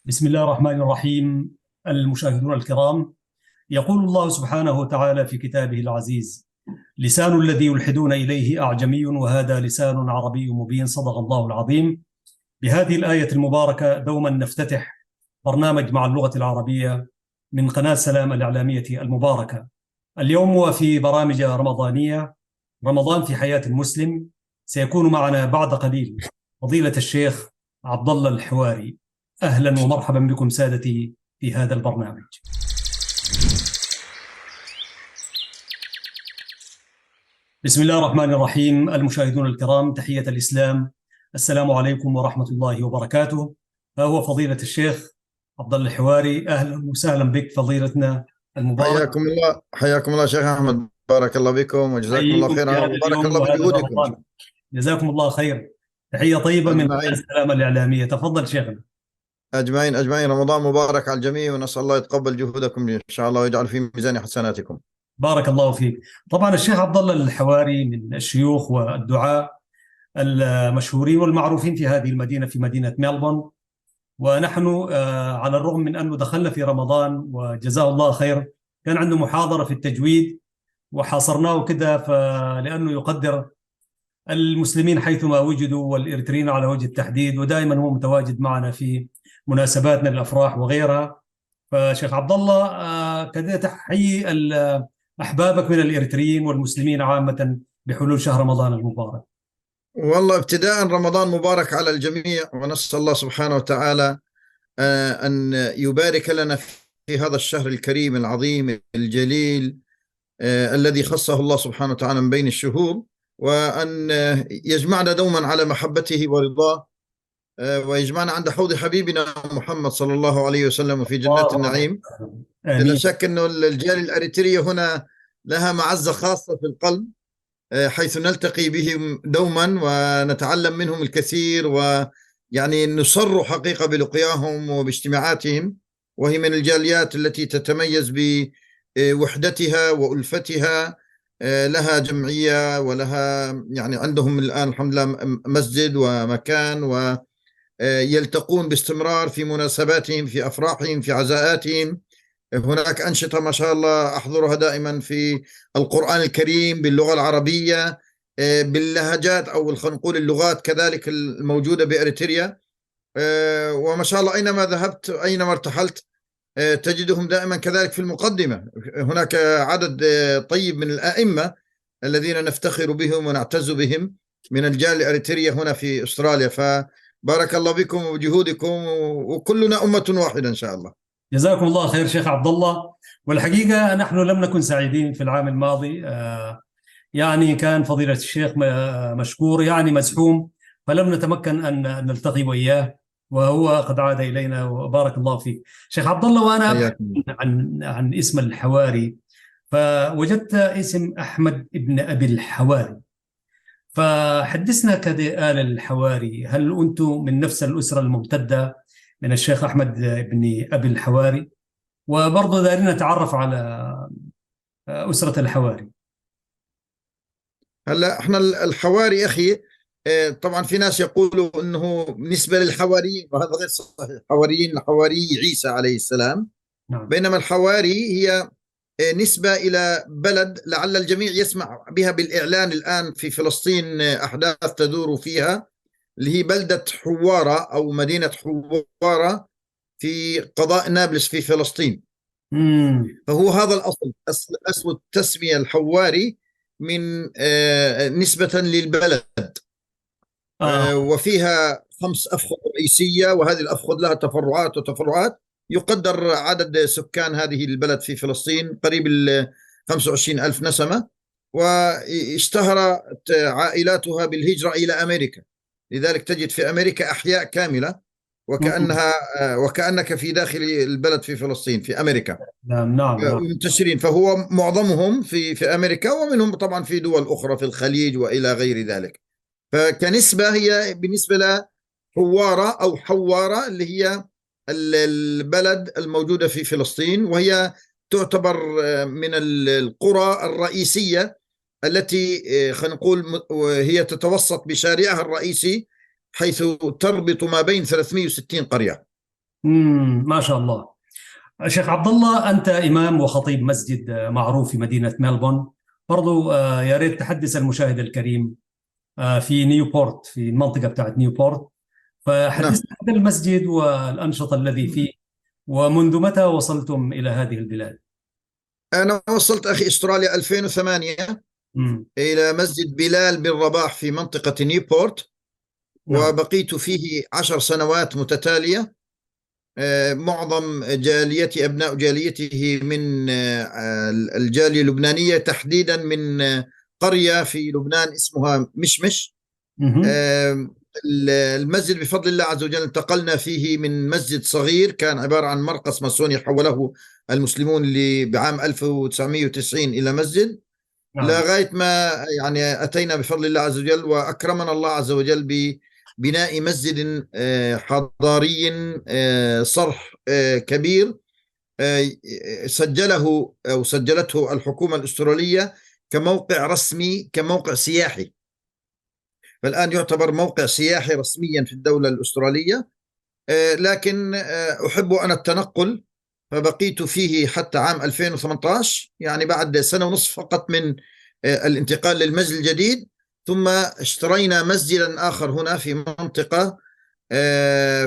بسم الله الرحمن الرحيم. المشاهدون الكرام، يقول الله سبحانه وتعالى في كتابه العزيز: لسان الذي يلحدون إليه أعجمي وهذا لسان عربي مبين. صدق الله العظيم. بهذه الآية المباركة دوما نفتتح برنامج مع اللغة العربية من قناة سلام الإعلامية المباركة. اليوم وفي برامج رمضانية، رمضان في حياة المسلم، سيكون معنا بعد قليل فضيلة الشيخ عبد الله الحواري. أهلا ومرحبا بكم سادتي في هذا البرنامج. بسم الله الرحمن الرحيم. المشاهدون الكرام، تحية الإسلام، السلام عليكم ورحمة الله وبركاته. هو فضيلة الشيخ عبد الله الحواري، أهلا وسهلا بك فضيلتنا المبارك. حياكم الله شيخ أحمد، بارك الله بكم وجزاكم الله أحييكم في خيرا هذا وبارك اليوم الله وهذا بجهودكم رمضان. جزاكم الله خير. تحية طيبة من قناة أجمعين. السلام الإعلامية. تفضل شيخنا. أجمعين، رمضان مبارك على الجميع، ونسأل الله يتقبل جهودكم إن شاء الله ويجعل في ميزان حسناتكم. بارك الله فيك. طبعا الشيخ عبد الله الحواري من الشيوخ والدعاء المشهورين والمعروفين في هذه المدينة، في مدينة ملبورن. ونحن على الرغم من أنه دخلنا في رمضان وجزاه الله خير، كان عنده محاضرة في التجويد وحاصرناه كده، لأنه يقدر المسلمين حيثما وجدوا والإريتريين على وجه التحديد، ودائما هو متواجد معنا في مناسباتنا الأفراح وغيرها. فشيخ عبد الله، كده تحيي أحبابك من الإريتريين والمسلمين عامة بحلول شهر رمضان المبارك. والله ابتداء رمضان مبارك على الجميع، ونسأل الله سبحانه وتعالى أن يبارك لنا في هذا الشهر الكريم العظيم الجليل الذي خصه الله سبحانه وتعالى من بين الشهور، وأن يجمعنا دوما على محبته ورضاه، ويجمعنا عند حوض حبيبنا محمد صلى الله عليه وسلم في جنات النعيم. لا آمين. شك أنه الجالية الأريترية هنا لها معزة خاصة في القلب، حيث نلتقي بهم دوما ونتعلم منهم الكثير، ويعني نصر حقيقة بلقياهم وباجتماعاتهم. وهي من الجاليات التي تتميز بوحدتها وألفتها، لها جمعية ولها يعني عندهم الآن الحمد لله مسجد ومكان، ويلتقون باستمرار في مناسباتهم، في أفراحهم، في عزاءاتهم. هناك أنشطة ما شاء الله أحضرها دائما في القرآن الكريم باللغة العربية، باللهجات أو خلينا نقول اللغات كذلك الموجودة بإريتريا. وما شاء الله أينما ذهبت أينما ارتحلت تجدهم دائما كذلك في المقدمة. هناك عدد طيب من الآئمة الذين نفتخر بهم ونعتز بهم من الجالية الأريترية هنا في أستراليا. فبارك الله بكم وبجهودكم، وكلنا أمة واحدة إن شاء الله. جزاكم الله خير شيخ عبد الله. والحقيقة نحن لم نكن سعيدين في العام الماضي، يعني كان فضيلة الشيخ مشكور، يعني مزحوم، فلم نتمكن أن نلتقي وإياه، وهو قد عاد إلينا وبارك الله فيك شيخ عبد الله. وأنا أبحث حياكم الله. عن اسم الحواري، فوجدت اسم أحمد ابن أبي الحواري. فحدثنا كده آل الحواري، هل أنتم من نفس الأسرة الممتدة من الشيخ أحمد بن أبي الحواري؟ وبرضه دارين نتعرف على أسرة الحواري. هلا احنا الحواري اخي، طبعا في ناس يقولوا انه بالنسبه للحواريين، وهذا غير صحيح. الحواريين حواري عيسى عليه السلام، نعم. بينما الحواري هي نسبه الى بلد لعل الجميع يسمع بها بالاعلان الان في فلسطين، احداث تدور فيها، اللي هي بلده حواره او مدينه حواره في قضاء نابلس في فلسطين. امم. فهو هذا الأصل، أصل التسمية الحواري من نسبة للبلد. آه. وفيها 5 أفخذ رئيسية، وهذه الأفخذ لها تفرعات وتفرعات. يقدر عدد سكان هذه البلد في فلسطين قريب 25 ألف نسمة، واشتهرت عائلاتها بالهجرة إلى أمريكا. لذلك تجد في أمريكا أحياء كاملة مم. وكأنها وكأنك في داخل البلد في فلسطين في أمريكا، نعم نعم نعم. منتشرين. فهو معظمهم في أمريكا، ومنهم طبعا في دول أخرى في الخليج وإلى غير ذلك. فكنسبة هي بالنسبة لحوارة أو حوارة، اللي هي البلد الموجودة في فلسطين، وهي تعتبر من القرى الرئيسية التي خلينا نقول هي تتوسط بشارعها الرئيسي، حيث تربط ما بين 360 قرية. ما شاء الله. شيخ عبد الله، أنت إمام وخطيب مسجد معروف في مدينة ملبورن. برضو يا ريت تحدث المشاهد الكريم في نيوبورت، في المنطقة بتاعت نيوبورت. نعم. فحدثنا عن المسجد والأنشطة الذي فيه، ومنذ متى وصلتم إلى هذه البلاد؟ أنا وصلت أخي أستراليا 2008 مم. إلى مسجد بلال بن رباح في منطقة نيوبورت، نعم. وبقيت فيه 10 سنوات متتالية. معظم جاليتي أبناء جاليته من الجالية اللبنانية، تحديدا من قرية في لبنان اسمها مشمش. مهم. آه، المسجد بفضل الله عز وجل انتقلنا فيه من مسجد صغير كان عبارة عن مرقص ماسوني حوله المسلمون اللي بعام 1990 إلى مسجد، نعم. لغاية ما يعني أتينا بفضل الله عز وجل وأكرمنا الله عز وجل ببناء مسجد حضاري صرح كبير، سجله أو سجلته الحكومة الأسترالية كموقع رسمي، كموقع سياحي. فالآن يعتبر موقع سياحي رسميا في الدولة الأسترالية. لكن أحب أنا التنقل، فبقيت فيه حتى عام 2018، يعني بعد سنة ونصف فقط من الانتقال للمسجد الجديد. ثم اشترينا مسجدا آخر هنا في منطقة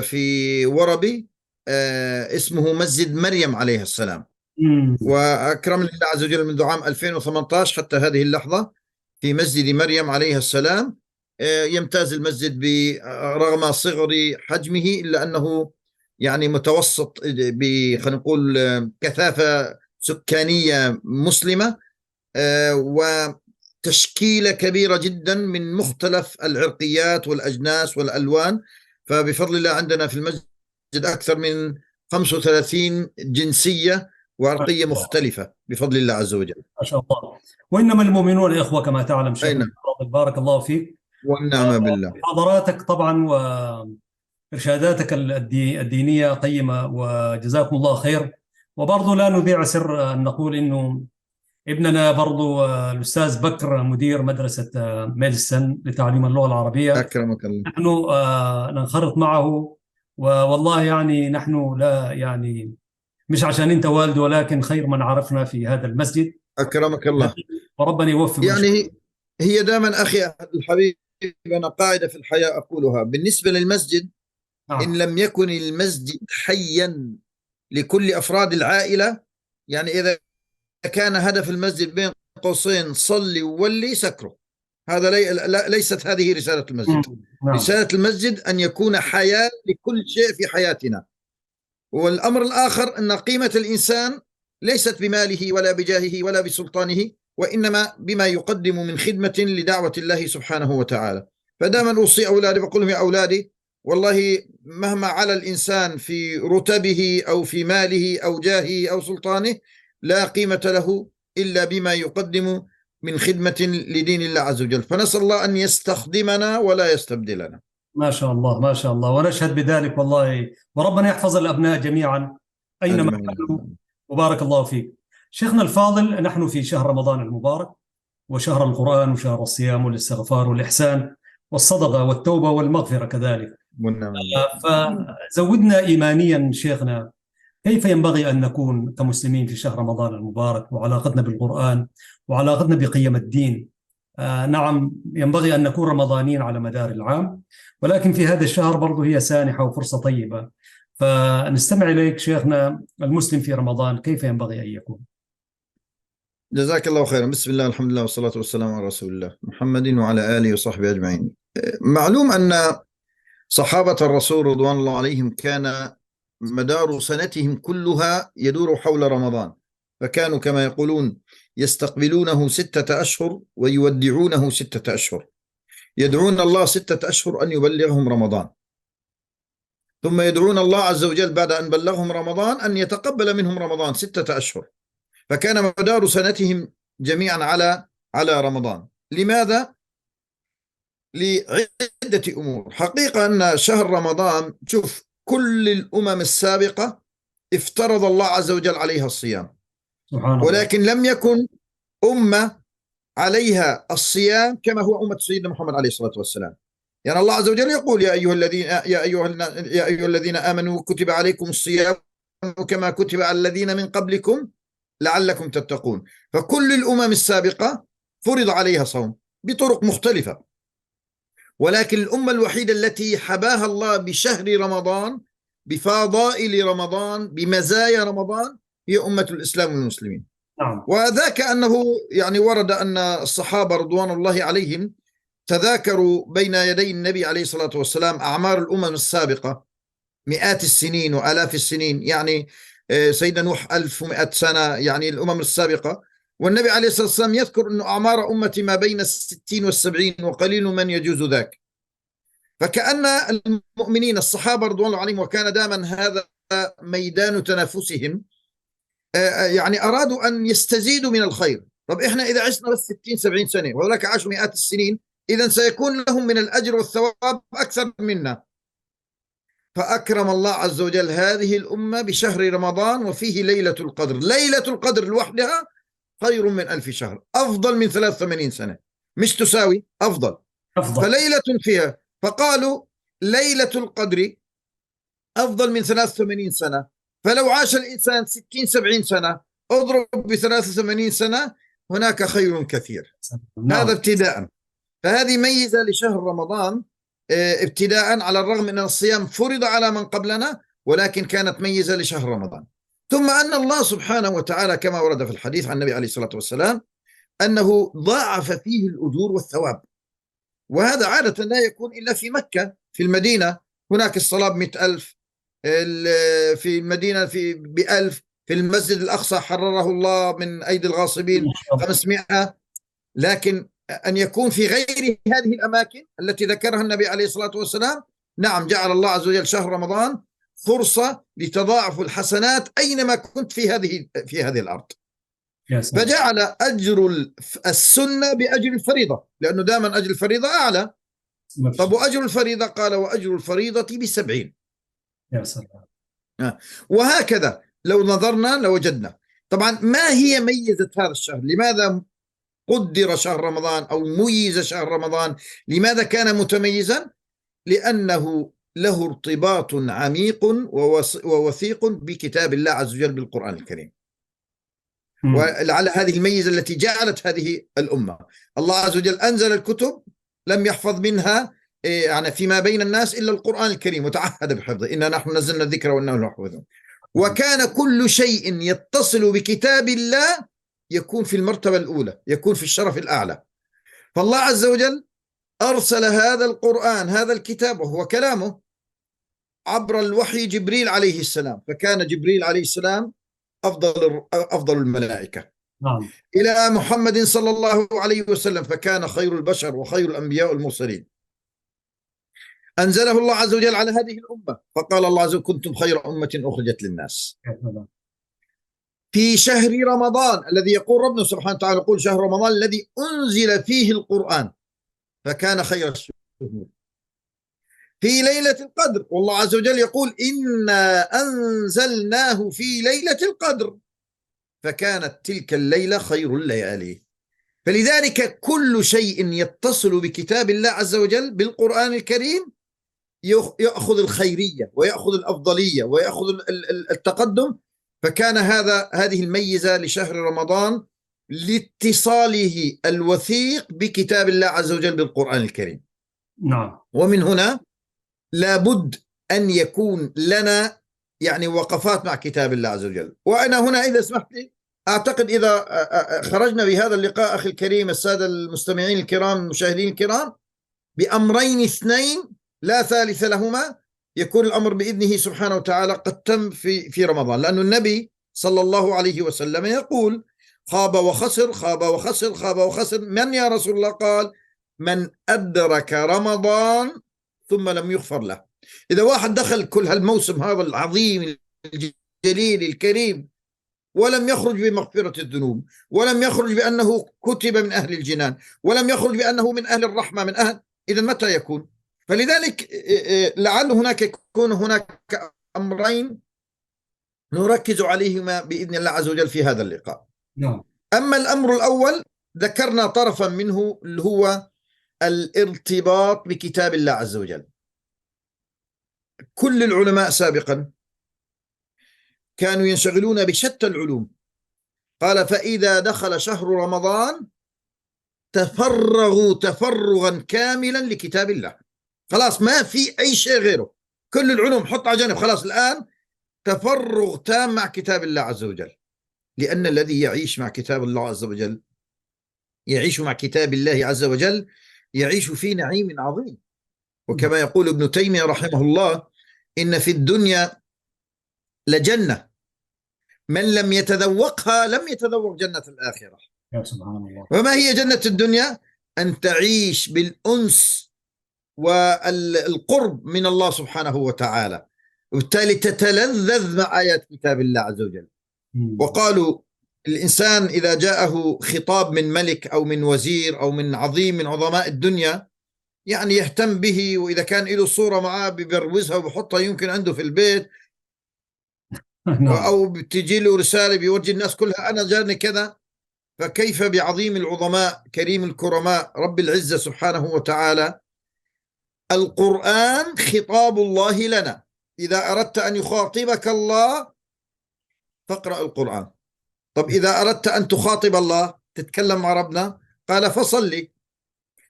في وربي، اسمه مسجد مريم عليه السلام. مم. وأكرمني الله عز وجل منذ عام 2018 حتى هذه اللحظة في مسجد مريم عليه السلام. يمتاز المسجد رغم صغر حجمه، إلا أنه يعني متوسط خلينا نقول كثافة سكانية مسلمة، وتشكيلة كبيرة جدا من مختلف العرقيات والأجناس والألوان. فبفضل الله عندنا في المسجد أكثر من 35 جنسية ما وعرقية شاء الله. مختلفة بفضل الله عز وجل. ما شاء الله. وإنما المؤمنون إخوة كما تعلم أي شيخنا نعم. الفاضل، بارك الله فيك. والنعم بالله. محاضراتك طبعا وإرشاداتك الدينية قيمة، وجزاكم الله خير. وبرضه لا نذيع سر أن نقول إنه ابننا برضو الأستاذ بكر مدير مدرسة ميلسن لتعليم اللغة العربية. أكرمك الله. نحن ننخرط معه. والله يعني نحن لا يعني مش عشان أنت والد، ولكن خير من عرفنا في هذا المسجد. أكرمك الله. وربنا يوفقه إن شاء يعني هي دائما أخي الحبيب، أنا قاعدة في الحياة أقولها بالنسبة للمسجد: إن الله. لم يكن المسجد حيا لكل أفراد العائلة، يعني إذا كان هدف المسجد بين قوسين صلي وولي سكره، هذا ليست هذه رسالة المسجد. نعم. رسالة المسجد أن يكون حياة لكل شيء في حياتنا. والأمر الآخر أن قيمة الإنسان ليست بماله ولا بجاهه ولا بسلطانه، وإنما بما يقدم من خدمة لدعوة الله سبحانه وتعالى. فدائما أوصي أولادي، بقول لهم: يا أولادي، والله مهما على الإنسان في رتبه أو في ماله أو جاهه أو سلطانه، لا قيمة له إلا بما يقدم من خدمة لدين الله عز وجل. فنسأل الله أن يستخدمنا ولا يستبدلنا. ما شاء الله. ما شاء الله، ونشهد بذلك والله. وربنا يحفظ الأبناء جميعا أينما كانوا. أجمعين. وبارك الله فيك. شيخنا الفاضل، نحن في شهر رمضان المبارك، وشهر القرآن، وشهر الصيام والاستغفار والإحسان والصدقة والتوبة والمغفرة كذلك. والنعم. فزودنا إيمانيا شيخنا، كيف ينبغي أن نكون كمسلمين في شهر رمضان المبارك، وعلاقتنا بالقرآن وعلاقتنا بقيم الدين. نعم، ينبغي أن نكون رمضانيين على مدار العام، ولكن في هذا الشهر برضو هي سانحة وفرصة طيبة. فنستمع إليك شيخنا، المسلم في رمضان كيف ينبغي أن يكون؟ جزاك الله خيرا. بسم الله، الحمد لله، والصلاة والسلام على رسول الله محمد وعلى آله وصحبه أجمعين. معلوم أن صحابة الرسول رضوان الله عليهم كان مدار سنتهم كلها يدور حول رمضان، فكانوا كما يقولون يستقبلونه 6 أشهر ويودعونه 6 أشهر. يدعون الله 6 أشهر أن يبلغهم رمضان، ثم يدعون الله عز وجل بعد أن بلغهم رمضان أن يتقبل منهم رمضان 6 أشهر. فكان مدار سنتهم جميعا على رمضان. لماذا؟ لعدة أمور. حقيقة أن شهر رمضان، شوف، كل الأمم السابقة افترض الله عز وجل عليها الصيام، سبحان الله. ولكن لم يكن أمة عليها الصيام كما هو أمة سيدنا محمد عليه الصلاة والسلام. يعني الله عز وجل يقول يا أيها الذين آمنوا كتب عليكم الصيام كما كتب على الذين من قبلكم لعلكم تتقون. فكل الأمم السابقة فرض عليها صوم بطرق مختلفة، ولكن الأمة الوحيدة التي حباها الله بشهر رمضان، بفضائل رمضان، بمزايا رمضان، هي أمة الإسلام والمسلمين. نعم. وذاك أنه يعني ورد أن الصحابة رضوان الله عليهم تذاكروا بين يدي النبي عليه الصلاة والسلام أعمار الأمم السابقة، مئات السنين وآلاف السنين، يعني سيدنا نوح 1100 سنة، يعني الأمم السابقة. والنبي عليه الصلاة والسلام يذكر أن أعمار أمتي ما بين 60 و70 وقليل من يجوز ذاك. فكأن المؤمنين الصحابة رضوان الله عليهم، وكان دائما هذا ميدان تنافسهم، يعني أرادوا أن يستزيدوا من الخير. طب إحنا إذا عشنا بس 60 70 سنة وهؤلاء عاشوا مئات السنين، إذا سيكون لهم من الأجر والثواب أكثر منا. فأكرم الله عز وجل هذه الأمة بشهر رمضان وفيه ليلة القدر. ليلة القدر لوحدها خير من 1000 شهر، أفضل من 83 سنة، مش تساوي، أفضل. فليلة فيها، فقالوا ليلة القدر أفضل من 83 سنة. فلو عاش الإنسان 60 70 سنة اضرب ب83 سنة، هناك خير كثير. هذا ابتداء. فهذه ميزة لشهر رمضان ابتداء، على الرغم أن الصيام فرض على من قبلنا، ولكن كانت ميزة لشهر رمضان. ثم أن الله سبحانه وتعالى كما ورد في الحديث عن النبي عليه الصلاة والسلام أنه ضاعف فيه الأجور والثواب. وهذا عادة لا يكون إلا في مكة. في المدينة هناك الصلاة ب100,000، في المدينة ب1000، في المسجد الأقصى حرره الله من أيدي الغاصبين 500. لكن أن يكون في غير هذه الأماكن التي ذكرها النبي عليه الصلاة والسلام، نعم، جعل الله عز وجل شهر رمضان فرصة لتضاعف الحسنات أينما كنت في هذه الأرض. فجعل أجر السنة بأجر الفريضة، لأنه دائما أجر الفريضة أعلى. طب وأجر الفريضة؟ قال وأجر الفريضة ب70. يا سلام. وهكذا لو نظرنا لوجدنا. طبعا ما هي ميزة هذا الشهر؟ لماذا قدر شهر رمضان أو ميز شهر رمضان؟ لماذا كان متميزا؟ لأنه له ارتباط عميق ووثيق بكتاب الله عز وجل، بالقرآن الكريم. ولعل هذه الميزة التي جعلت هذه الأمة، الله عز وجل أنزل الكتب لم يحفظ منها يعني فيما بين الناس إلا القرآن الكريم، وتعهد بحفظه، إنا نحن نزلنا الذكر وإنا له لحافظون. وكان كل شيء يتصل بكتاب الله يكون في المرتبة الأولى، يكون في الشرف الأعلى. فالله عز وجل أرسل هذا القرآن، هذا الكتاب وهو كلامه، عبر الوحي جبريل عليه السلام، فكان جبريل عليه السلام أفضل الملائكة، إلى محمد صلى الله عليه وسلم، فكان خير البشر وخير الأنبياء والمرسلين. أنزله الله عز وجل على هذه الأمة، فقال الله عز وجل كنتم خير أمة أخرجت للناس. في شهر رمضان الذي يقول ربنا سبحانه وتعالى، يقول شهر رمضان الذي أنزل فيه القرآن، فكان خير الشهور. في ليلة القدر، والله عز وجل يقول إنا أنزلناه في ليلة القدر، فكانت تلك الليلة خير الليالي. فلذلك كل شيء يتصل بكتاب الله عز وجل بالقرآن الكريم يأخذ الخيرية ويأخذ الأفضلية ويأخذ التقدم. فكان هذه الميزة لشهر رمضان لاتصاله الوثيق بكتاب الله عز وجل بالقرآن الكريم. نعم. ومن هنا لابد أن يكون لنا يعني وقفات مع كتاب الله عز وجل. وأنا هنا إذا سمحت لي أعتقد إذا خرجنا بهذا اللقاء أخي الكريم، السادة المستمعين الكرام المشاهدين الكرام، بأمرين اثنين لا ثالث لهما، يكون الأمر بإذنه سبحانه وتعالى قد تم في رمضان. لأن النبي صلى الله عليه وسلم يقول خاب وخسر خاب وخسر خاب وخسر. من يا رسول الله؟ قال من أدرك رمضان ثم لم يغفر له. إذا واحد دخل كل هالموسم هذا العظيم الجليل الكريم ولم يخرج بمغفرة الذنوب، ولم يخرج بأنه كتب من أهل الجنان، ولم يخرج بأنه من أهل الرحمة، من أهل، إذا متى يكون؟ فلذلك لعل يكون هناك أمرين نركز عليهما بإذن الله عز وجل في هذا اللقاء. نعم. أما الأمر الأول ذكرنا طرفا منه، اللي هو الارتباط بكتاب الله عز وجل. كل العلماء سابقا كانوا ينشغلون بشتى العلوم. قال فإذا دخل شهر رمضان تفرغوا تفرغا كاملا لكتاب الله، خلاص ما في أي شيء غيره، كل العلوم حط على جنب، خلاص الآن تفرغ تام مع كتاب الله عز وجل. لأن الذي يعيش مع كتاب الله عز وجل، يعيش مع كتاب الله عز وجل، يعيش في نعيم عظيم. وكما يقول ابن تيمية رحمه الله: إن في الدنيا لجنة من لم يتذوقها لم يتذوق جنة الآخرة. يا سبحان الله. وما هي جنة الدنيا؟ أن تعيش بالأنس والقرب من الله سبحانه وتعالى، وبالتالي تتلذذ مع آيات كتاب الله عز وجل. وقالوا الإنسان إذا جاءه خطاب من ملك أو من وزير أو من عظيم من عظماء الدنيا، يعني يهتم به، وإذا كان له صورة معاه ببروزها وبحطها يمكن عنده في البيت، أو بتجي له رسالة بيوجه الناس كلها أنا جاني كذا. فكيف بعظيم العظماء كريم الكرماء رب العزة سبحانه وتعالى؟ القرآن خطاب الله لنا. إذا أردت أن يخاطبك الله فاقرأ القرآن. طب إذا أردت أن تخاطب الله تتكلم مع ربنا، قال فصلي.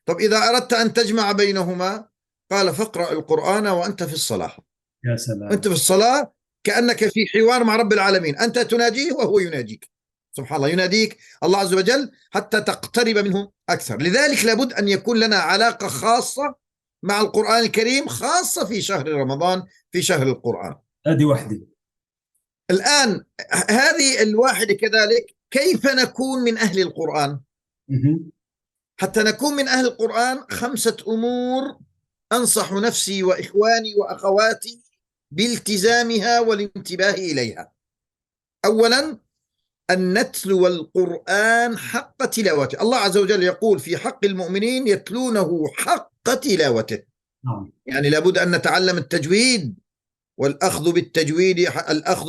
طب إذا أردت أن تجمع بينهما قال فاقرأ القرآن وأنت في الصلاة. يا سلام. أنت في الصلاة كأنك في حوار مع رب العالمين، أنت تناجيه وهو يناجيك. سبحان الله، يناديك الله عز وجل حتى تقترب منه أكثر. لذلك لابد أن يكون لنا علاقة خاصة مع القرآن الكريم، خاصة في شهر رمضان، في شهر القرآن. هذه وحدة. الآن هذه الواحدة كذلك، كيف نكون من أهل القرآن؟ حتى نكون من أهل القرآن 5 أمور أنصح نفسي وإخواني وأخواتي بالتزامها والانتباه إليها. أولا، أن نتلو القرآن حق تلاوته. الله عز وجل يقول في حق المؤمنين يتلونه حق تلاوته. يعني لابد أن نتعلم التجويد، والأخذ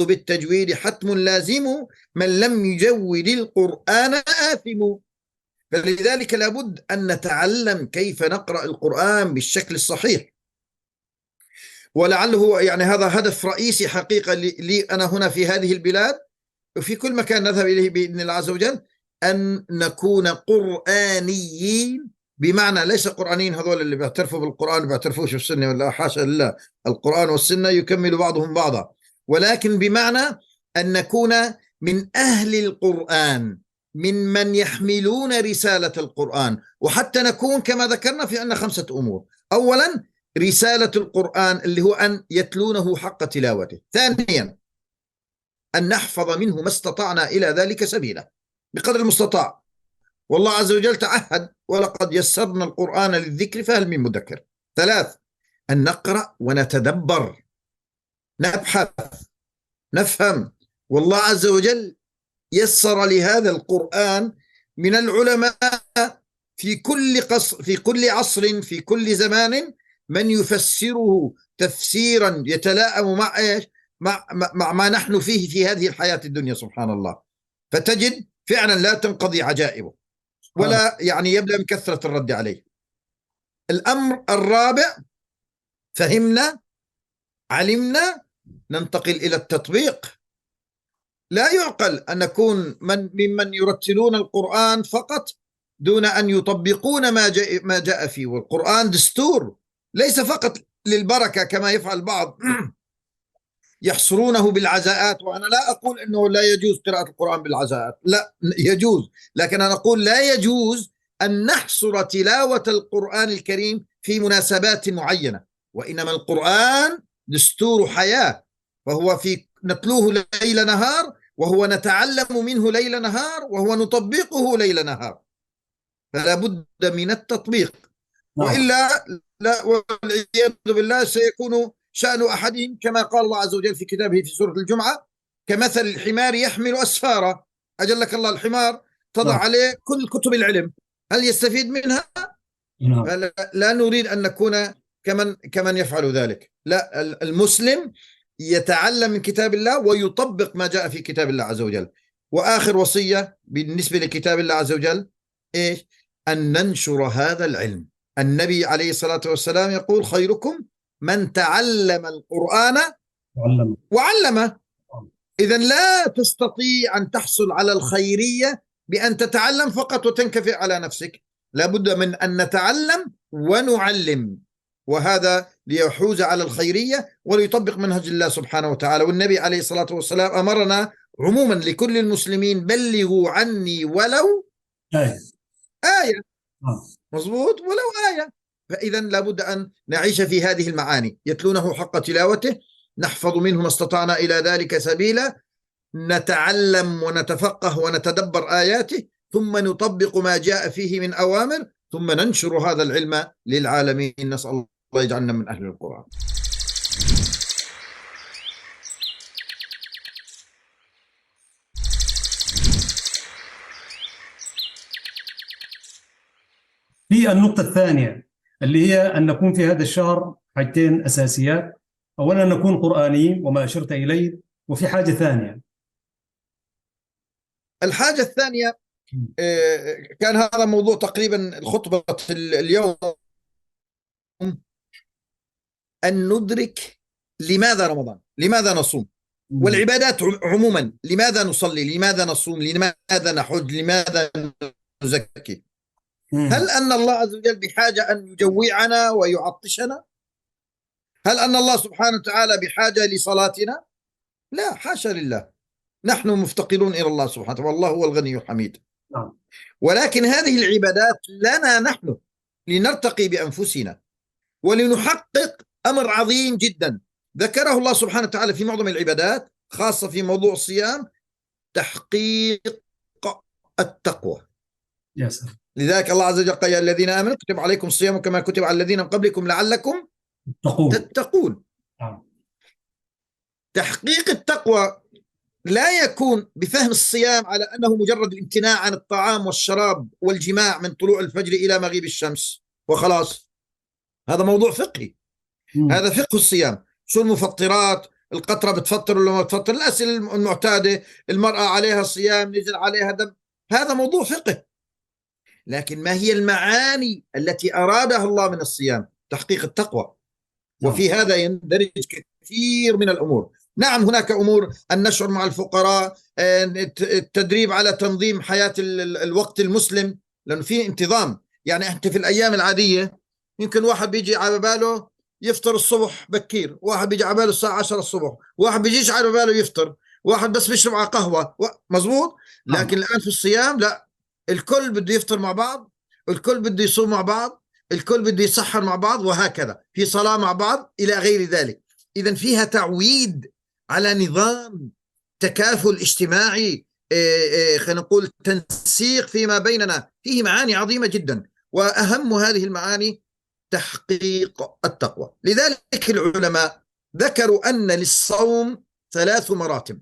بالتجويد حتم لازم، من لم يجود القرآن آثم. فلذلك لابد أن نتعلم كيف نقرأ القرآن بالشكل الصحيح. ولعله يعني هذا هدف رئيسي حقيقة لي أنا هنا في هذه البلاد وفي كل مكان نذهب إليه بإذن الله عز وجل، أن نكون قرآنيين. بمعنى ليس قرآنيين هذول اللي بيعترفوا بالقرآن بيعترفوش بالسنة، ولا حاشا لله، القرآن والسنة يكمل بعضهم بعضا، ولكن بمعنى أن نكون من أهل القرآن، من يحملون رسالة القرآن. وحتى نكون كما ذكرنا في أن 5 أمور. أولا، رسالة القرآن اللي هو أن يتلونه حق تلاوته. ثانيا، أن نحفظ منه ما استطعنا إلى ذلك سبيلا بقدر المستطاع، والله عز وجل تعهد ولقد يسرنا القرآن للذكر فهل من مدكر. 3، أن نقرأ ونتدبر، نبحث، نفهم. والله عز وجل يسر لهذا القرآن من العلماء في كل عصر في كل زمان من يفسره تفسيرا يتلائم مع إيش؟ مع ما نحن فيه في هذه الحياة الدنيا. سبحان الله. فتجد فعلا لا تنقضي عجائبه ولا يعني يبلى من كثرة الرد عليه. الأمر الرابع، فهمنا، علمنا، ننتقل إلى التطبيق. لا يعقل أن نكون ممن يرتلون القرآن فقط دون أن يطبقون ما جاء فيه. والقرآن دستور ليس فقط للبركة كما يفعل البعض يحصرونه بالعزاءات. وأنا لا أقول أنه لا يجوز قراءة القرآن بالعزاءات، لا يجوز، لكن أنا أقول لا يجوز أن نحصر تلاوة القرآن الكريم في مناسبات معينة. وإنما القرآن دستور حياة، فهو في نتلوه ليل نهار، وهو نتعلم منه ليل نهار، وهو نطبقه ليل نهار. فلا بد من التطبيق، وإلا لا والعياذ بالله سيكون شأن أحدهم كما قال الله عز وجل في كتابه في سورة الجمعة: كمثل الحمار يحمل أسفارا. أجلك الله، الحمار تضع عليه كل كتب العلم، هل يستفيد منها؟ لا نريد أن نكون كمن يفعل ذلك. لا، المسلم يتعلم من كتاب الله ويطبق ما جاء في كتاب الله عز وجل. وآخر وصية بالنسبة لكتاب الله عز وجل إيش؟ أن ننشر هذا العلم. النبي عليه الصلاة والسلام يقول خيركم من تعلم القرآن معلم. وعلمه. إذا لا تستطيع أن تحصل على الخيرية بأن تتعلم فقط وتنكفئ على نفسك، لابد من أن نتعلم ونعلم، وهذا ليحوز على الخيرية وليطبق منهج الله سبحانه وتعالى. والنبي عليه الصلاة والسلام أمرنا عموما لكل المسلمين بلغوا عني ولو آية. مضبوط، ولو آية. فإذا لابد أن نعيش في هذه المعاني، يتلونه حق تلاوته، نحفظ منه ما استطعنا إلى ذلك سبيلا، نتعلم ونتفقه ونتدبر آياته، ثم نطبق ما جاء فيه من أوامر، ثم ننشر هذا العلم للعالمين. نسأل الله يجعلنا من أهل القرآن. في النقطة الثانية اللي هي أن نكون في هذا الشهر حاجتين أساسيات، أولا نكون قرآنيين وما أشرت إليه، وفي حاجة ثانية. الحاجة الثانية كان هذا موضوع تقريبا الخطبة اليوم، أن ندرك لماذا رمضان، لماذا نصوم، والعبادات عموما، لماذا نصلي، لماذا نصوم، لماذا نحج، لماذا نزكي. هل أن الله عز وجل بحاجة أن يجوعنا ويعطشنا؟ هل أن الله سبحانه وتعالى بحاجة لصلاتنا؟ لا، حاشا لله، نحن مفتقرون إلى الله سبحانه وتعالى، والله هو الغني الحميد. ولكن هذه العبادات لنا نحن لنرتقي بأنفسنا ولنحقق أمر عظيم جدا ذكره الله سبحانه وتعالى في معظم العبادات، خاصة في موضوع الصيام، تحقيق التقوى. لذلك الله عز وجل قال يا الذين آمنوا كتب عليكم الصيام كما كتب على الذين من قبلكم لعلكم تتقون. تحقيق التقوى لا يكون بفهم الصيام على أنه مجرد الامتناع عن الطعام والشراب والجماع من طلوع الفجر إلى مغيب الشمس وخلاص، هذا موضوع فقهي. هذا فقه الصيام. شو المفطرات، القطرة بتفطر ولا ما بتفطر، الأسئلة المعتادة، المرأة عليها صيام نزل عليها دم، هذا موضوع فقه. لكن ما هي المعاني التي أرادها الله من الصيام؟ تحقيق التقوى. وفي هذا يندرج كثير من الأمور. نعم هناك أمور، النشر مع الفقراء، التدريب على تنظيم حياة الوقت المسلم، لأنه في انتظام. يعني أنت في الأيام العادية يمكن واحد بيجي على باله يفطر الصبح بكير، واحد بيجي على باله الساعة 10 الصبح، واحد بيجيش على باله يفطر، واحد بس بيشرب على قهوة، مزبوط. لكن الآن في الصيام لا، الكل بده يفطر مع بعض، الكل بده يصوم مع بعض، الكل بده يسحر مع بعض، وهكذا في صلاة مع بعض إلى غير ذلك. إذن فيها تعويد على نظام تكافل اجتماعي، خلينا نقول تنسيق فيما بيننا، فيه معاني عظيمة جدا، وأهم هذه المعاني تحقيق التقوى. لذلك العلماء ذكروا أن للصوم 3 مراتب.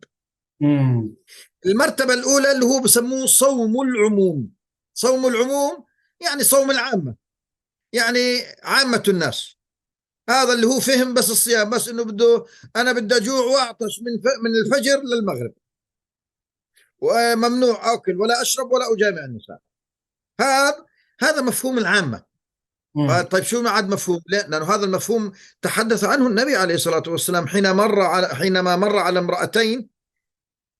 المرتبة الأولى اللي هو بسموه صوم العموم. صوم العموم يعني صوم العامة، يعني عامة الناس، هذا اللي هو فهم بس الصيام، بس انه انا بدي اجوع واعطش من الفجر للمغرب، وممنوع اكل ولا اشرب ولا اجامع النساء. هذا مفهوم العامة. طيب شو عاد مفهوم؟ لا، لأنه هذا المفهوم تحدث عنه النبي عليه الصلاة والسلام حينما مر على امرأتين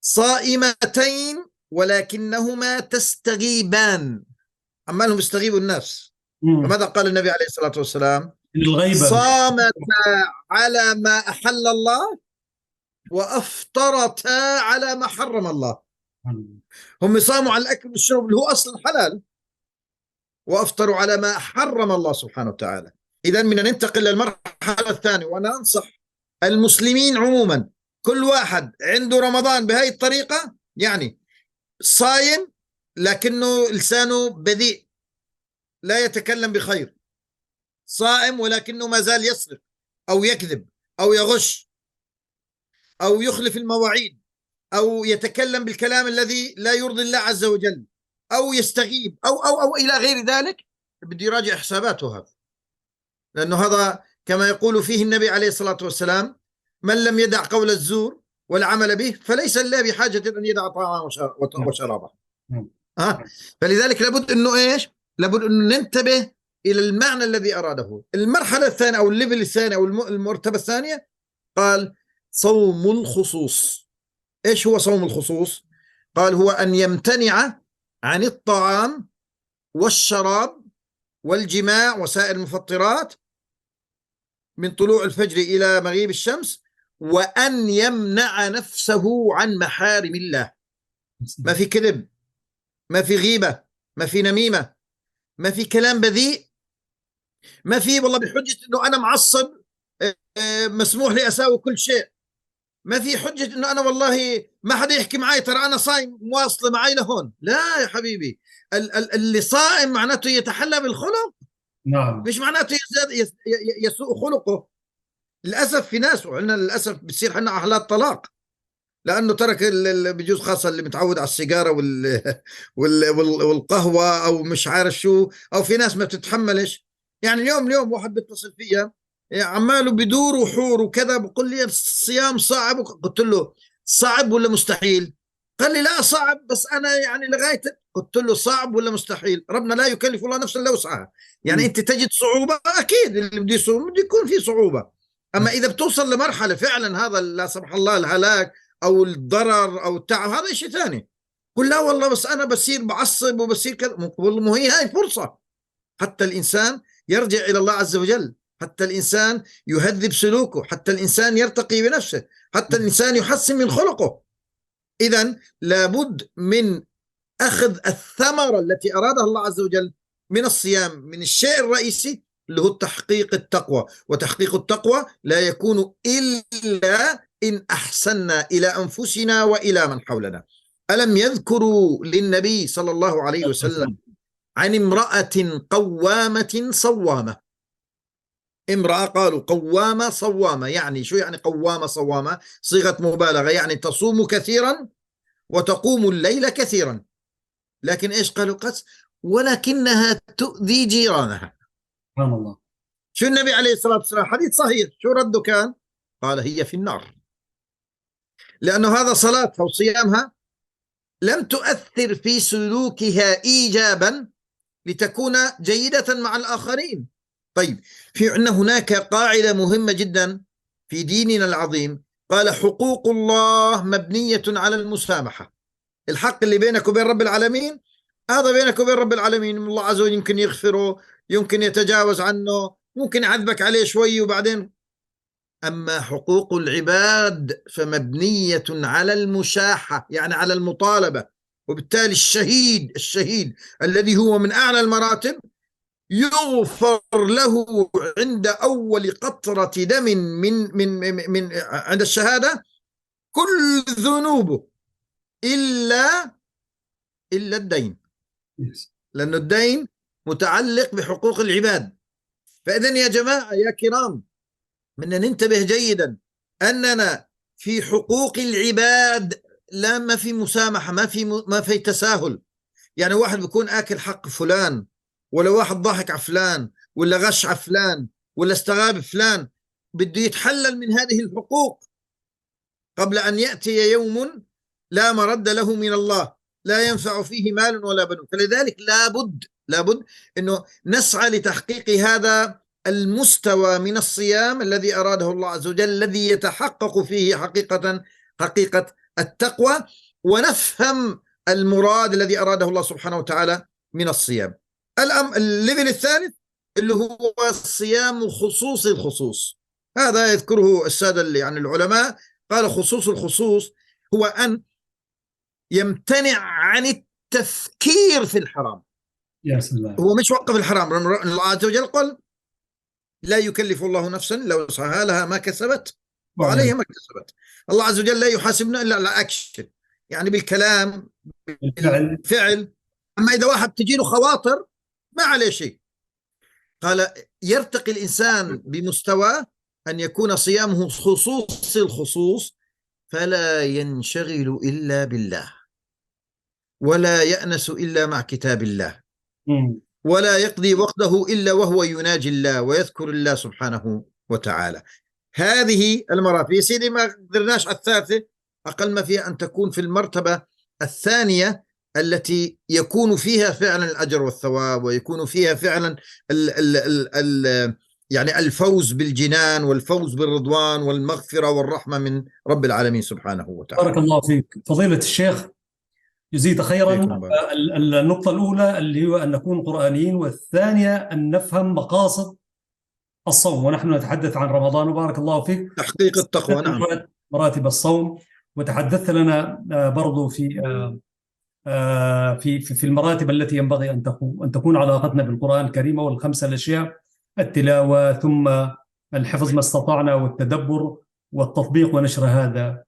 صائمتين ولكنهما تستغيبان، عمالهم يستغيبوا الناس. فماذا قال النبي عليه الصلاة والسلام؟ صامتا على ما أحل الله وأفطرتا على ما حرم الله. هم صاموا على الأكل والشرب اللي هو أصلا حلال، وأفطروا على ما حرم الله سبحانه وتعالى. إذن من ننتقل للمرحلة الثانية، وأنا أنصح المسلمين عموما كل واحد عنده رمضان بهاي الطريقة، يعني صايم لكنه لسانه بذيء لا يتكلم بخير، صائم ولكنه ما زال يسرق أو يكذب أو يغش أو يخلف المواعيد أو يتكلم بالكلام الذي لا يرضي الله عز وجل أو يستغيب أو إلى غير ذلك، بده يراجع حساباته هذا. لأنه هذا كما يقول فيه النبي عليه الصلاة والسلام: من لم يدع قول الزور والعمل به فليس الله بحاجة أن يدع طعامه وشرابه. فلذلك لابد أنه إيش؟ لابد أنه ننتبه إلى المعنى الذي أراده. المرحلة الثانية أو الليفل الثاني أو المرتبة الثانية قال صوم الخصوص. إيش هو صوم الخصوص؟ قال هو أن يمتنع عن الطعام والشراب والجماع وسائر المفطرات من طلوع الفجر إلى مغيب الشمس، وأن يمنع نفسه عن محارم الله. ما في كذب، ما في غيبة، ما في نميمة، ما في كلام بذيء، ما في والله بحجة أنه أنا معصب مسموح لي أساوي كل شيء، ما في حجة أنه أنا والله ما حدا يحكي معي ترى أنا صايم مواصلة معي لهون. لا يا حبيبي، اللي صائم معناته يتحلى بالخلق، نعم. مش معناته يسوء خلقه. للأسف في ناس، وعندنا للأسف بتصير حنا أحلال طلاق لأنه ترك بجوز خاصة اللي متعود على السيجارة والقهوة أو مش عارف شو، أو في ناس ما بتتحملش. يعني اليوم واحد بيتصل فيها عماله بدور وحور وكذا، بقول لي الصيام صعب. قلت له صعب ولا مستحيل؟ قال لي لا صعب، بس أنا يعني لغاية. قلت له صعب ولا مستحيل؟ ربنا لا يكلف الله نفسا إلا وسعها. يعني أنت تجد صعوبة، أكيد اللي بده يصوم بده يكون في صعوبة. أما إذا بتوصل لمرحلة فعلا هذا لا سمح الله الهلاك أو الضرر أو التعب، هذا شيء ثاني. قل لا والله بس أنا بصير بعصب وبصير كذا. والله هي هاي فرصة حتى الإنسان يرجع إلى الله عز وجل، حتى الإنسان يهذب سلوكه، حتى الإنسان يرتقي بنفسه، حتى الإنسان يحسن من خلقه. إذن لابد من أخذ الثمرة التي أرادها الله عز وجل من الصيام، من الشيء الرئيسي اللي هو تحقيق التقوى. وتحقيق التقوى لا يكون إلا إن أحسننا إلى أنفسنا وإلى من حولنا. ألم يذكروا للنبي صلى الله عليه وسلم عن امرأة قوامة صوامة؟ امرأة قالوا قوامة صوامة، يعني شو يعني قوامة صوامة؟ صيغة مبالغة، يعني تصوم كثيرا وتقوم الليل كثيرا. لكن إيش قالوا قس ولكنها تؤذي جيرانها. سبحان الله. شو النبي عليه الصلاة والسلام حديث صحيح شو رده كان؟ قال هي في النار، لأنه هذا صلاتها وصيامها لم تؤثر في سلوكها إيجابا لتكون جيدة مع الآخرين. طيب، في عندنا هناك قاعدة مهمة جدا في ديننا العظيم، قال حقوق الله مبنية على المسامحة. الحق اللي بينك وبين رب العالمين هذا بينك وبين رب العالمين، الله عز وجل يمكن يغفره، يمكن يتجاوز عنه، ممكن يعذبك عليه شوي وبعدين. أما حقوق العباد فمبنية على المشاحة، يعني على المطالبة. وبالتالي الشهيد الذي هو من أعلى المراتب يغفر له عند أول قطرة دم من عند الشهادة كل ذنوبه إلا الدين، لأن الدين متعلق بحقوق العباد. فإذن يا جماعة يا كرام، بدنا ننتبه جيدا أننا في حقوق العباد لا ما في مسامحة، ما في تساهل. يعني واحد بيكون آكل حق فلان، ولا واحد ضحك على فلان، ولا غش على فلان، ولا استغاب فلان، بده يتحلل من هذه الحقوق قبل أن يأتي يوم لا مرد له من الله، لا ينفع فيه مال ولا بنون. فلذلك لابد أنه نسعى لتحقيق هذا المستوى من الصيام الذي أراده الله عز وجل، الذي يتحقق فيه حقيقة التقوى، ونفهم المراد الذي أراده الله سبحانه وتعالى من الصيام. الليفل الثالث اللي هو الصيام خصوص الخصوص. هذا يذكره السادة يعني العلماء، قال خصوص الخصوص هو أن يمتنع عن التفكير في الحرام. يا سلام. هو مش وقف الحرام، الله عز وجل قال لا يكلف الله نفسا إلا وسعها، لها ما كسبت وعليها ما اكتسبت. الله عز وجل لا يحاسبنا إلا على أكشن، يعني بالكلام بالفعل. أما إذا واحد تجي له خواطر ما عليه شيء. قال يرتقي الإنسان بمستوى أن يكون صيامه خصوص الخصوص، فلا ينشغل إلا بالله، ولا يأنس إلا مع كتاب الله، ولا يقضي وقته إلا وهو يناجي الله ويذكر الله سبحانه وتعالى. هذه المراتب يا سيدي، ما قدرناش على الثالثة، أقل ما فيها أن تكون في المرتبة الثانية التي يكون فيها فعلا الأجر والثواب، ويكون فيها فعلا ال ال ال ال يعني الفوز بالجنان والفوز بالرضوان والمغفرة والرحمة من رب العالمين سبحانه وتعالى. بارك الله فيك فضيلة الشيخ، جزيت خيرا. فيكم بارك. النقطة الأولى اللي هو أن نكون قرآنيين، والثانية أن نفهم مقاصد الصوم ونحن نتحدث عن رمضان. وبارك الله فيك تحقيق التقوى. نعم. مراتب الصوم، وتحدثت لنا برضو في المراتب التي ينبغي أن تكون علاقتنا بالقرآن الكريم، والخمسة الأشياء: التلاوة، ثم الحفظ ما استطعنا، والتدبر، والتطبيق ونشر هذا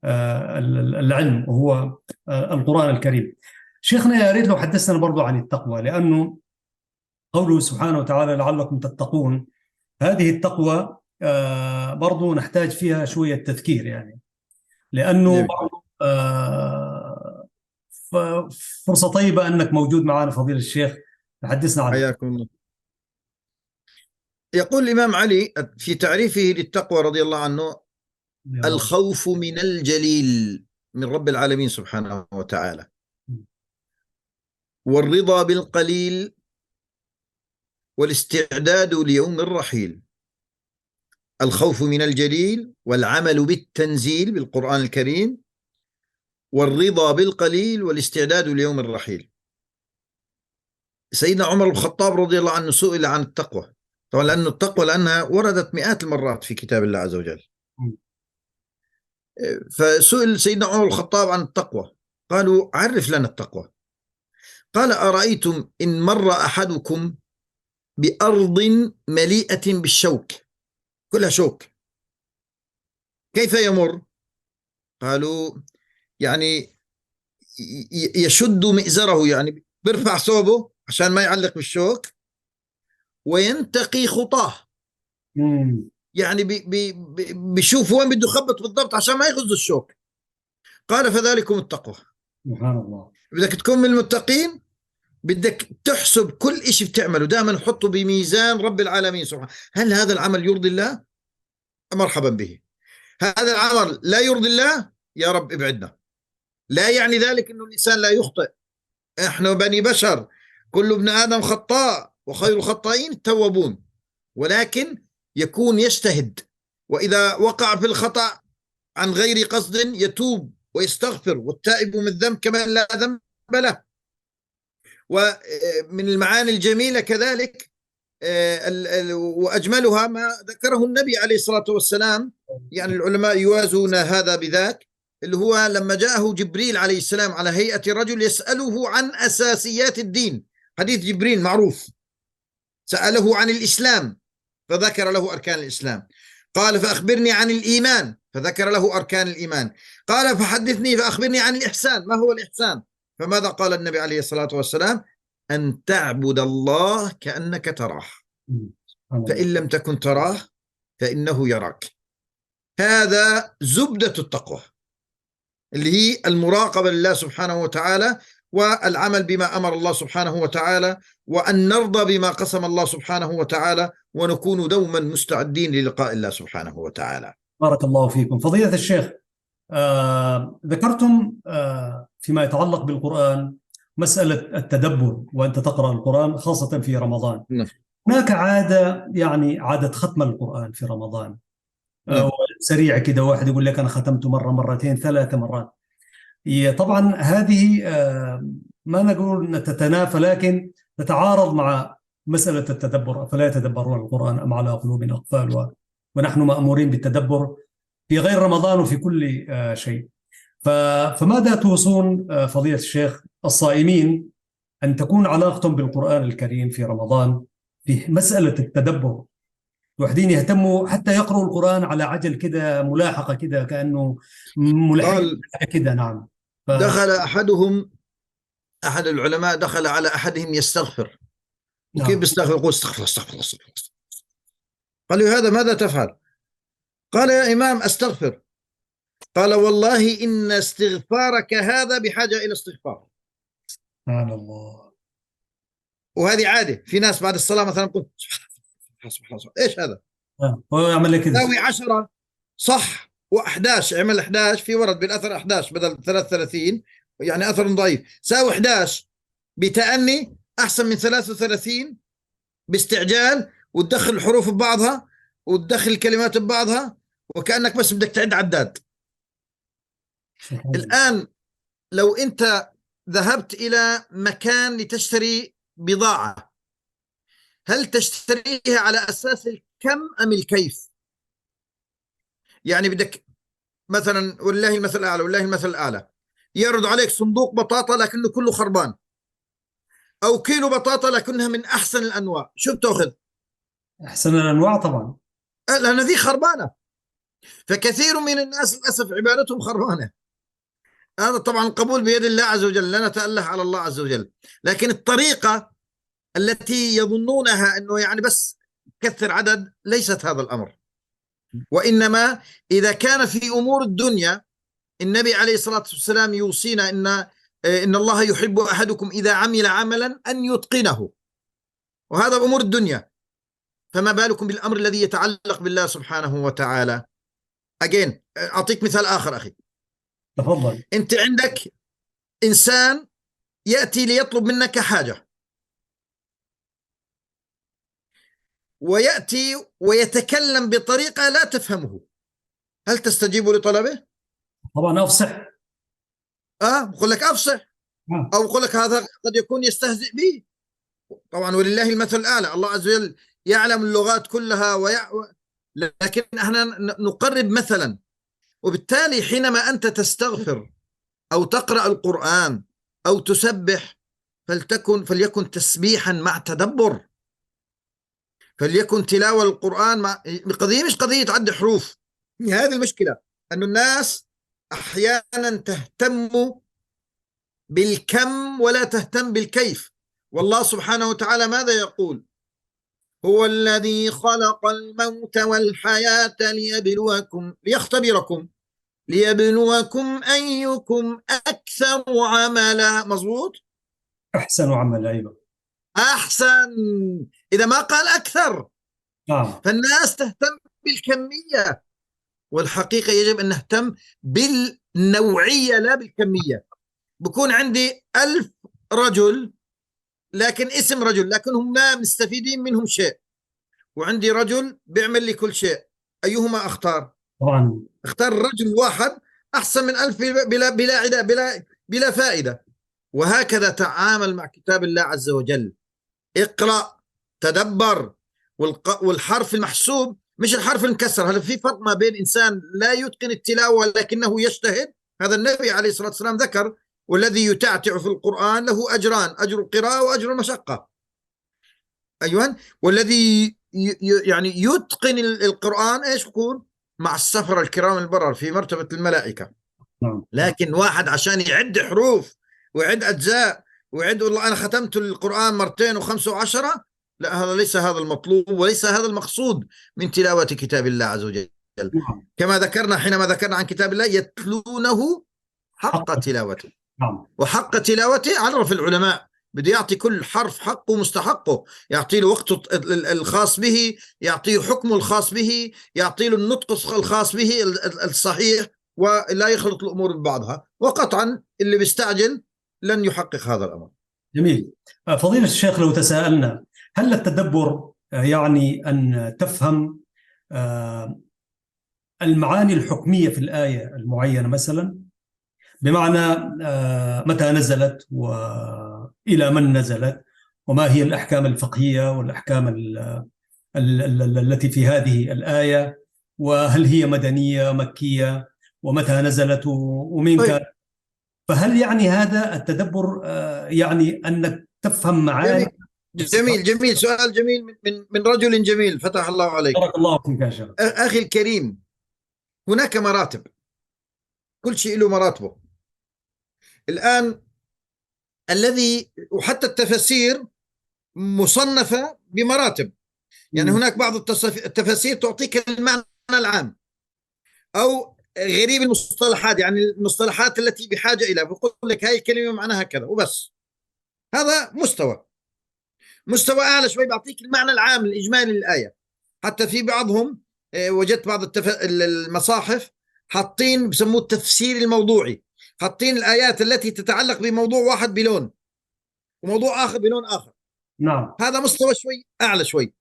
العلم وهو القرآن الكريم. شيخنا، يا ريت لو حدثنا برضو عن التقوى، لأنه قوله سبحانه وتعالى لعلكم تتقون، هذه التقوى برضو نحتاج فيها شوية تذكير، يعني لأنه فرصة طيبة أنك موجود معنا فضيلة الشيخ، تحدثنا عنه. حياكم الله. يقول الإمام علي في تعريفه للتقوى رضي الله عنه: الخوف من الجليل من رب العالمين سبحانه وتعالى، والرضا بالقليل، والاستعداد ليوم الرحيل. الخوف من الجليل، والعمل بالتنزيل بالقرآن الكريم، والرضا بالقليل، والاستعداد ليوم الرحيل. سيدنا عمر بن الخطاب رضي الله عنه سئل عن التقوى، طبعا لأن التقوى لأنها وردت مئات المرات في كتاب الله عز وجل. فسئل سيدنا عمر بن الخطاب عن التقوى، قالوا: عرف لنا التقوى. قال: أرأيتم إن مر أحدكم بأرض مليئة بالشوك، كلها شوك، كيف يمر؟ قالوا: يعني يشد مئزره، يعني بيرفع ثوبه عشان ما يعلق بالشوك، وينتقي خطاه، يعني بيشوف وين بده يخبط بالضبط عشان ما يغز الشوك. قال: فذلكم التقوى. سبحان الله. بدك تكون من المتقين، بدك تحسب كل إشي بتعمله دائما، حطه بميزان رب العالمين سبحانه. هل هذا العمل يرضي الله؟ مرحبا به. هذا العمل لا يرضي الله، يا رب ابعدنا. لا يعني ذلك أنه الإنسان لا يخطئ، إحنا بني بشر، كل ابن آدم خطاء، وخير الخطائين التوابون، ولكن يكون يجتهد، وإذا وقع في الخطأ عن غير قصد يتوب ويستغفر، والتائب من الذنب كمان لا ذنب له. ومن المعاني الجميلة كذلك وأجملها ما ذكره النبي عليه الصلاة والسلام، يعني العلماء يوازون هذا بذاك، اللي هو لما جاءه جبريل عليه السلام على هيئة رجل يسأله عن أساسيات الدين. حديث جبريل معروف، سأله عن الإسلام فذكر له أركان الإسلام. قال: فأخبرني عن الإيمان، فذكر له أركان الإيمان. قال: فحدثني فأخبرني عن الإحسان، ما هو الإحسان؟ فماذا قال النبي عليه الصلاة والسلام؟ أن تعبد الله كأنك تراه، فإن لم تكن تراه فإنه يراك. هذا زبدة التقوى، اللي هي المراقبة لله سبحانه وتعالى، والعمل بما أمر الله سبحانه وتعالى، وأن نرضى بما قسم الله سبحانه وتعالى، ونكون دوما مستعدين للقاء الله سبحانه وتعالى. بارك الله فيكم فضيلة الشيخ. ذكرتم فيما يتعلق بالقرآن مسألة التدبر، وأنت تقرأ القرآن خاصة في رمضان. هناك عادة، يعني عادة ختم القرآن في رمضان، سريع كده، واحد يقول لك أنا ختمته مرة، مرتين، 3 مرات. طبعا هذه ما نقول أن تتنافى، لكن تتعارض مع مسألة التدبر. أفلا يتدبرون القرآن أم على قلوب أقفالها؟ ونحن مأمورين بالتدبر في غير رمضان وفي كل شيء. فماذا توصون فضيلة الشيخ الصائمين أن تكون علاقتهم بالقرآن الكريم في رمضان في مسألة التدبر؟ وحدين يهتموا حتى يقرأوا القرآن على عجل كده، ملاحقة كده، كأنه ملحق كده. نعم. دخل أحد العلماء دخل على أحدهم يستغفر. وكيف بيستغفر؟ يقول: استغفر استغفر الله استغفر. قال له: هذا ماذا تفعل؟ قال: يا إمام أستغفر. قال: والله إن استغفارك هذا بحاجة إلى استغفار. سبحان الله. وهذه عادة في ناس بعد الصلاة مثلا قلت سبحان الله، إيش هذا؟ هو يعمل لك كده، يساوي 10 صح، و11 عمل 11 في ورد بالأثر 11 بدل 33، يعني أثر ضعيف. ساوي 11 بتأني أحسن من 33 باستعجال، وتدخل الحروف ببعضها وتدخل الكلمات ببعضها وكأنك بس بدك تعد عداد. الآن لو أنت ذهبت إلى مكان لتشتري بضاعة، هل تشتريها على أساس الكم أم الكيف؟ يعني بدك مثلا، والله المثل الأعلى، والله المثل الأعلى، يعرض عليك صندوق بطاطا لكنه كله خربان، أو كيلو بطاطا لكنها من أحسن الأنواع، شو بتأخذ؟ أحسن الأنواع طبعا. لأن ذي خربانة. فكثير من الناس للأسف عبادتهم خربانة. هذا طبعا القبول بيد الله عز وجل، لا نتأله على الله عز وجل. لكن الطريقة التي يظنونها أنه يعني بس كثر عدد، ليست هذا الأمر. وإنما إذا كان في أمور الدنيا، النبي عليه الصلاة والسلام يوصينا إن الله يحب أحدكم إذا عمل عملا أن يتقنه، وهذا بأمور الدنيا، فما بالكم بالأمر الذي يتعلق بالله سبحانه وتعالى. أعطيك مثال آخر أخي. تفضل. أنت عندك إنسان يأتي ليطلب منك حاجة، ويأتي ويتكلم بطريقة لا تفهمه، هل تستجيب لطلبه؟ طبعا أفصح. بقول لك أفصح، أو بقول لك هذا قد يكون يستهزئ به. طبعا ولله المثل الأعلى، الله عز وجل يعلم اللغات كلها لكن احنا نقرب مثلا. وبالتالي حينما أنت تستغفر أو تقرأ القرآن أو تسبح، فليكن تسبيحا مع تدبر، فليكن تلاوة القرآن قضية مش قضية عد حروف. هذه المشكلة، أن الناس أحيانا تهتم بالكم ولا تهتم بالكيف. والله سبحانه وتعالى ماذا يقول؟ هو الذي خلق الموت والحياة ليختبركم ليبلوكم أيكم أكثر عملا. مظبوط؟ أحسن عمل. أيوة، أحسن. إذا ما قال أكثر، نعم. فالناس تهتم بالكمية، والحقيقة يجب أن نهتم بالنوعية لا بالكمية. بكون عندي 1000 رجل لكن اسم رجل، لكنهم لا مستفيدين منهم شيء، وعندي رجل بيعمل لي كل شيء، أيهما أختار؟ طبعا. اختار رجل واحد أحسن من 1000 بلا فائدة. وهكذا تعامل مع كتاب الله عز وجل. اقرأ، تدبر، والحرف المحسوب مش الحرف المكسر. هل في فرق ما بين إنسان لا يتقن التلاوة لكنه يجتهد؟ هذا النبي عليه الصلاة والسلام ذكر: والذي يتعتع في القرآن له أجران، أجر القراءة وأجر المشقة. أيوة. والذي يعني يتقن القرآن إيش يكون؟ مع السفر الكرام البرر في مرتبة الملائكة. نعم. لكن واحد عشان يعد حروف ويعد أجزاء ويعد والله أنا ختمت القرآن 2 و5 و10، لا، هذا ليس هذا المطلوب وليس هذا المقصود من تلاوة كتاب الله عز وجل. نعم. كما ذكرنا حينما ذكرنا عن كتاب الله: يتلونه حق تلاوته. نعم. وحق تلاوته عرف العلماء بده يعطي كل حرف حقه مستحقه، يعطي له وقته الخاص به، يعطيه حكمه الخاص به، يعطي له النطق الخاص به الصحيح، ولا يخلط الأمور ببعضها. وقطعا اللي بيستعجل لن يحقق هذا الأمر. جميل. فضيلة الشيخ، لو تساءلنا، هل التدبر يعني أن تفهم المعاني الحكمية في الآية المعينة مثلا، بمعنى متى نزلت وإلى من نزلت، وما هي الأحكام الفقهية والأحكام التي في هذه الآية، وهل هي مدنية مكية، ومتى نزلت ومين كان. فهل يعني هذا التدبر يعني أنك تفهم معاني؟ جميل سؤال جميل من رجل جميل، فتح الله عليك. بارك الله فيك يا شيخ. أخي الكريم، هناك مراتب، كل شيء له مراتبه. الآن وحتى التفاسير مصنفة بمراتب. يعني هناك بعض التفاسير تعطيك المعنى العام، أو غريب المصطلحات، يعني المصطلحات التي بحاجة إلى، بقول لك هاي الكلمة معناها كذا وبس. هذا مستوى أعلى شوي، بعطيك المعنى العام الإجمالي للآية. حتى في بعضهم وجدت بعض المصاحف حاطين بسموه التفسير الموضوعي، حاطين الآيات التي تتعلق بموضوع واحد بلون، وموضوع آخر بلون آخر. نعم هذا مستوى شوي أعلى شوي.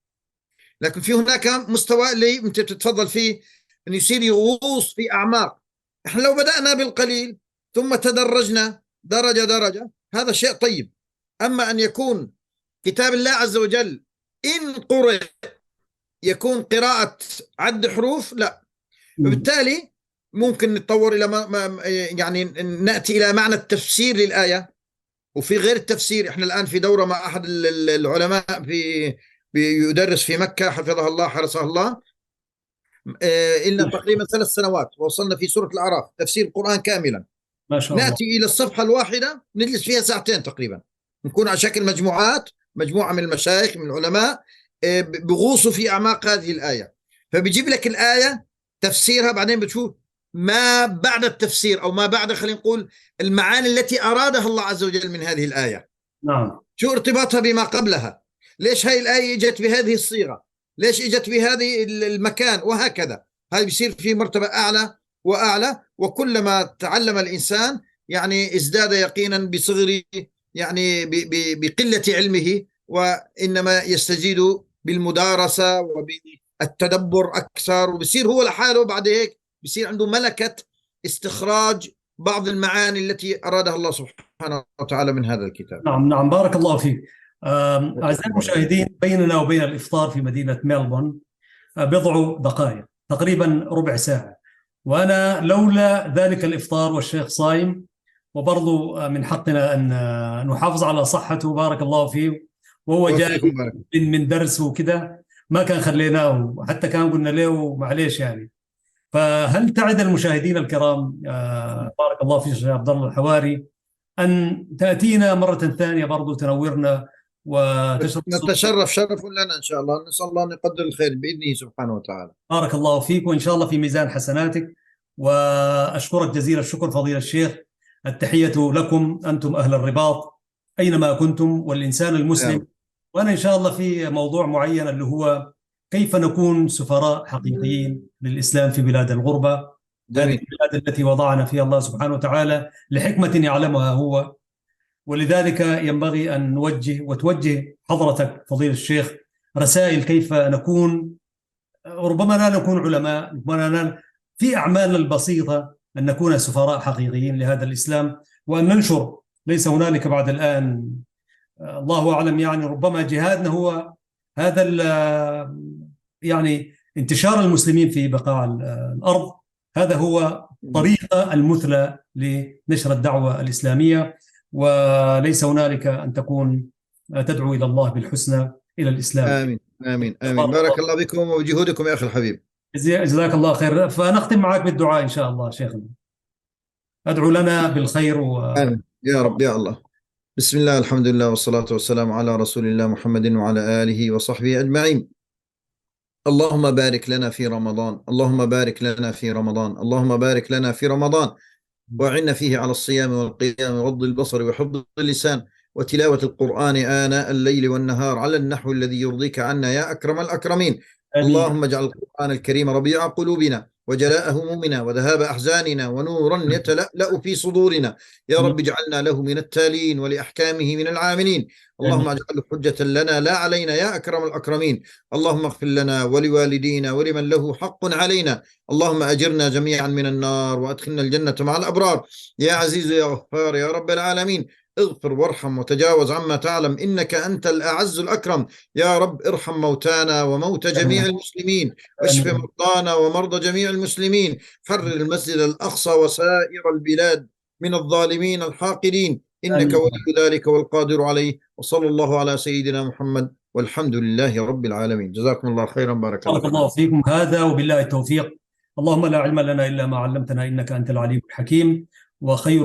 لكن في هناك مستوى اللي أنت بتتفضل فيه أن يصير يغوص في أعماق. إحنا لو بدأنا بالقليل ثم تدرجنا درجة درجة، هذا شيء طيب. أما أن يكون كتاب الله عز وجل إن قرأ يكون قراءة عد حروف، لا. فبالتالي ممكن نتطور إلى يعني نأتي إلى معنى التفسير للآية، وفي غير التفسير. إحنا الآن في دورة مع أحد العلماء يدرس في مكة حفظه الله حرسه الله، إلنا تقريبا 3 سنوات، وصلنا في سورة الأعراف تفسير القرآن كاملا. ما شاء الله. نأتي إلى الصفحة الواحدة نجلس فيها 2 ساعة تقريبا، نكون على شكل مجموعات، مجموعة من المشايخ من العلماء بغوصوا في أعماق هذه الآية. فبيجيب لك الآية تفسيرها، بعدين بتشوف ما بعد التفسير أو ما بعد، خلينا نقول المعاني التي أرادها الله عز وجل من هذه الآية. نعم. شو ارتباطها بما قبلها؟ ليش هاي الآية اجت بهذه الصيغة؟ ليش اجت بهذه المكان؟ وهكذا. هاي بيصير في مرتبة أعلى وأعلى، وكلما تعلم الإنسان يعني ازداد يقينا بصغر يعني بقلة علمه، وإنما يستزيد بالمدارسة وبالتدبر أكثر، وبصير هو لحاله بعد هيك بصير عنده ملكة استخراج بعض المعاني التي أرادها الله سبحانه وتعالى من هذا الكتاب. نعم نعم، بارك الله فيك. أعزائي المشاهدين، بيننا وبين الإفطار في مدينة ميلبورن بضع دقائق، تقريبا ربع ساعة، وأنا لولا ذلك الإفطار والشيخ صايم، وبرضو من حقنا أن نحافظ على صحته بارك الله فيه، وهو جاي من درس وكذا، ما كان خليناه، وحتى كان قلنا له معليش يعني. فهل تعد المشاهدين الكرام بارك الله فيك شيخ عبد الله الحواري أن تأتينا مرة ثانية برضو تنورنا وتشرف؟ نتشرف، شرف لنا إن شاء الله. نسأل الله أن يقدر الخير بإذنه سبحانه وتعالى. بارك الله فيك، وإن شاء الله في ميزان حسناتك، وأشكرك جزيل الشكر فضيلة الشيخ. التحية لكم أنتم أهل الرباط أينما كنتم، والإنسان المسلم. وأنا إن شاء الله في موضوع معين اللي هو كيف نكون سفراء حقيقيين للإسلام في بلاد الغربة، هذه البلاد التي وضعنا فيها الله سبحانه وتعالى لحكمة يعلمها هو. ولذلك ينبغي أن نوجه وتوجه حضرتك فضيلة الشيخ رسائل كيف نكون، ربما لا نكون علماء، ربما في أعمالنا البسيطة أن نكون سفراء حقيقيين لهذا الإسلام، وأن ننشر. ليس هنالك بعد الآن الله أعلم يعني، ربما جهادنا هو هذا يعني انتشار المسلمين في بقاع الأرض، هذا هو طريقة المثلى لنشر الدعوة الإسلامية، وليس هنالك أن تكون تدعو إلى الله بالحسنى إلى الإسلام. آمين آمين آمين. بارك الله بكم وبجهودكم يا أخي الحبيب. جزاك الله خير. فنختم معك بالدعاء إن شاء الله شيخنا، أدعو لنا بالخير آمين يا رب يا الله. بسم الله، الحمد لله، والصلاة والسلام على رسول الله محمد وعلى آله وصحبه أجمعين. اللهم بارك لنا في رمضان، اللهم بارك لنا في رمضان، اللهم بارك لنا في رمضان، وأعنا فيه على الصيام والقيام وغض البصر وحفظ اللسان وتلاوة القرآن آناء الليل والنهار على النحو الذي يرضيك عنا يا أكرم الأكرمين. اللهم اجعل القرآن الكريم ربيع قلوبنا وجلاء همومنا وذهاب أحزاننا ونورا يتلألأ في صدورنا يا رب. اجعلنا له من التالين ولأحكامه من العاملين. اللهم اجعله حجة لنا لا علينا يا أكرم الأكرمين. اللهم اغفر لنا ولوالدينا ولمن له حق علينا. اللهم أجرنا جميعا من النار وأدخلنا الجنة مع الأبرار يا عزيز يا غفار يا رب العالمين. اغفر وارحم وتجاوز عما تعلم إنك أنت الأعز الأكرم يا رب. ارحم موتانا وموتى جميع المسلمين، واشف مرضانا ومرضى جميع المسلمين. حرر المسجد الأقصى وسائر البلاد من الظالمين الحاقدين، إنك ولي ذلك والقادر عليه. وصلى الله على سيدنا محمد، والحمد لله رب العالمين. جزاكم الله خيرا. بارك الله فيكم. هذا وبالله التوفيق. اللهم لا علم لنا إلا ما علمتنا إنك أنت العليم الحكيم. وخير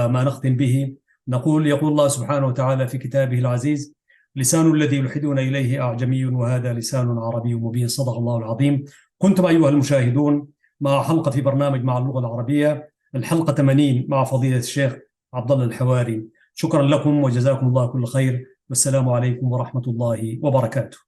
ما نختم به يقول الله سبحانه وتعالى في كتابه العزيز: لسان الذي يلحدون إليه أعجمي وهذا لسان عربي مبين. صدق الله العظيم. كنتم أيها المشاهدون مع حلقة في برنامج مع اللغة العربية، الحلقة 80 مع فضيلة الشيخ عبد الله الحواري. شكرا لكم وجزاكم الله كل خير، والسلام عليكم ورحمة الله وبركاته.